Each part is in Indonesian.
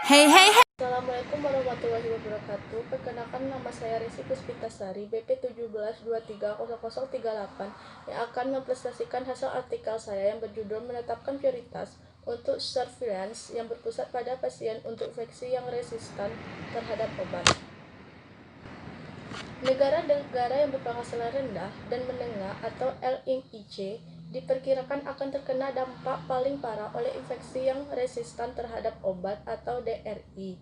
Hey, hey, hey. Assalamualaikum warahmatullahi wabarakatuh. Perkenalkan, nama saya Resi Puspitasari, BP 17230038, yang akan mempresentasikan hasil artikel saya yang berjudul menetapkan prioritas untuk surveillance yang berpusat pada pasien untuk infeksi yang resistan terhadap obat. Negara-negara yang berpenghasilan rendah dan menengah atau LMIC diperkirakan akan terkena dampak paling parah oleh infeksi yang resistan terhadap obat atau DRI.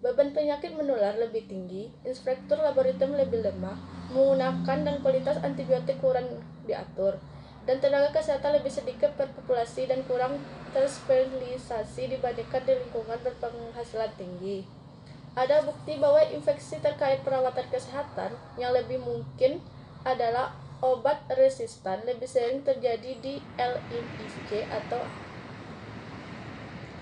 Beban penyakit menular lebih tinggi, inspektur laboratorium lebih lemah, menggunakan dan kualitas antibiotik kurang diatur, dan tenaga kesehatan lebih sedikit per populasi dan kurang terspesialisasi dibandingkan di lingkungan berpenghasilan tinggi. Ada bukti bahwa infeksi terkait perawatan kesehatan yang lebih mungkin adalah obat resistan lebih sering terjadi di LMIC atau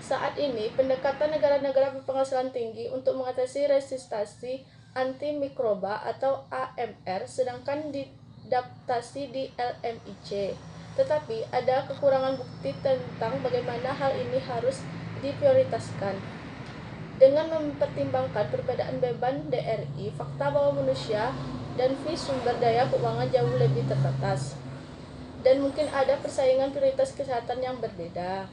saat ini, pendekatan negara-negara berpenghasilan tinggi untuk mengatasi resistansi antimikroba atau AMR sedangkan diadaptasi di LMIC. Tetapi ada kekurangan bukti tentang bagaimana hal ini harus diprioritaskan. Dengan mempertimbangkan perbedaan beban DRI, fakta bahwa manusia dan sumber daya keuangan jauh lebih terbatas, dan mungkin ada persaingan prioritas kesehatan yang berbeda.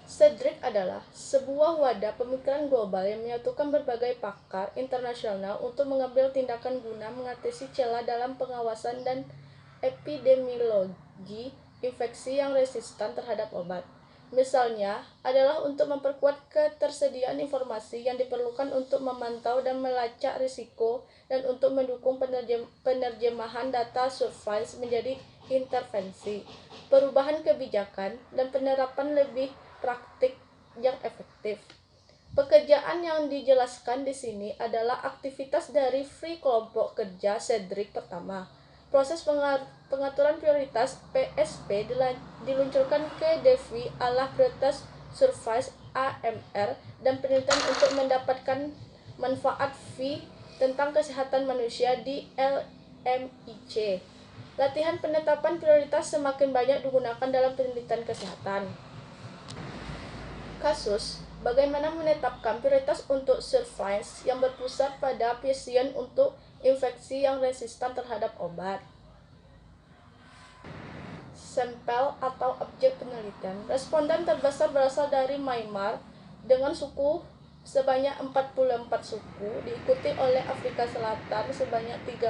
CEDRIC adalah sebuah wadah pemikiran global yang menyatukan berbagai pakar internasional untuk mengambil tindakan guna mengatasi celah dalam pengawasan dan epidemiologi infeksi yang resistan terhadap obat. Misalnya adalah untuk memperkuat ketersediaan informasi yang diperlukan untuk memantau dan melacak risiko dan untuk mendukung penerjemahan data surveillance menjadi intervensi, perubahan kebijakan, dan penerapan lebih praktik yang efektif. Pekerjaan yang dijelaskan di sini adalah aktivitas dari Free Kelompok Kerja CEDRIC pertama. Proses pengaturan prioritas PSP diluncurkan ke DEVI ala prioritas surveillance AMR dan penelitian untuk mendapatkan manfaat V tentang kesehatan manusia di LMIC. Latihan penetapan prioritas semakin banyak digunakan dalam penelitian kesehatan. Kasus, bagaimana menetapkan prioritas untuk surveillance yang berpusat pada pasien untuk infeksi yang resistan terhadap obat. Sampel atau objek penelitian. Responden terbesar berasal dari Myanmar dengan suku sebanyak 44 suku, diikuti oleh Afrika Selatan sebanyak 31,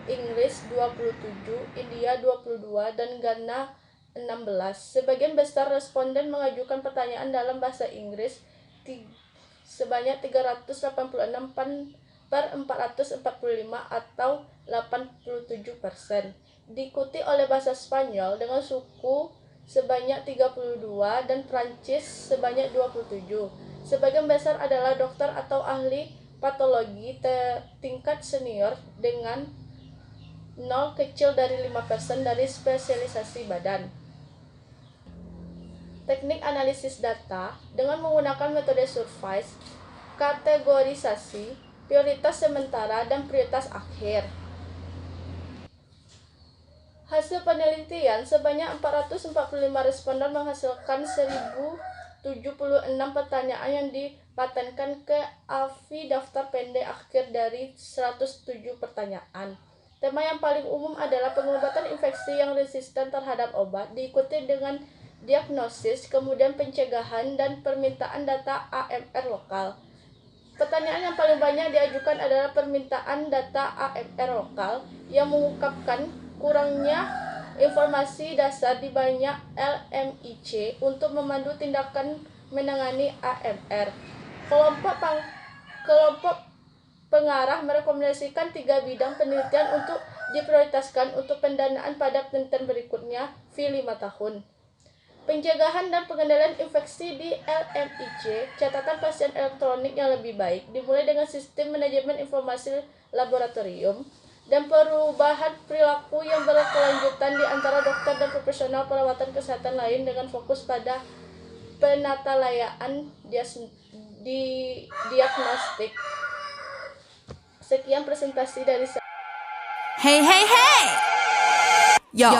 Inggris 27, India 22, dan Ghana 16. Sebagian besar responden mengajukan pertanyaan dalam bahasa Inggris sebanyak 386 per 445 atau 87%. Diikuti oleh bahasa Spanyol dengan suku sebanyak 32 dan Prancis sebanyak 27. Sebagian besar adalah dokter atau ahli patologi tingkat senior dengan 0 kecil dari 5% dari spesialisasi badan. Teknik analisis data dengan menggunakan metode surveillance, kategorisasi, prioritas sementara, dan prioritas akhir. Hasil penelitian, sebanyak 445 responden menghasilkan 1076 pertanyaan yang dipatenkan ke AFI daftar pendek akhir dari 107 pertanyaan. Tema yang paling umum adalah pengobatan infeksi yang resisten terhadap obat, diikuti dengan diagnosis, kemudian pencegahan, dan permintaan data AMR lokal. Pertanyaan yang paling banyak diajukan adalah permintaan data AMR lokal yang mengungkapkan kurangnya informasi dasar di banyak LMIC untuk memandu tindakan menangani AMR. Kelompok pengarah merekomendasikan 3 bidang penelitian untuk diprioritaskan untuk pendanaan pada penelitian berikutnya V5 tahun. Pencegahan dan pengendalian infeksi di LMIC, catatan pasien elektronik yang lebih baik, dimulai dengan sistem manajemen informasi laboratorium, dan perubahan perilaku yang berkelanjutan di antara dokter dan profesional perawatan kesehatan lain dengan fokus pada penatalayaan diagnostik. Sekian presentasi dari saya. Hey, hey, hey. Yo.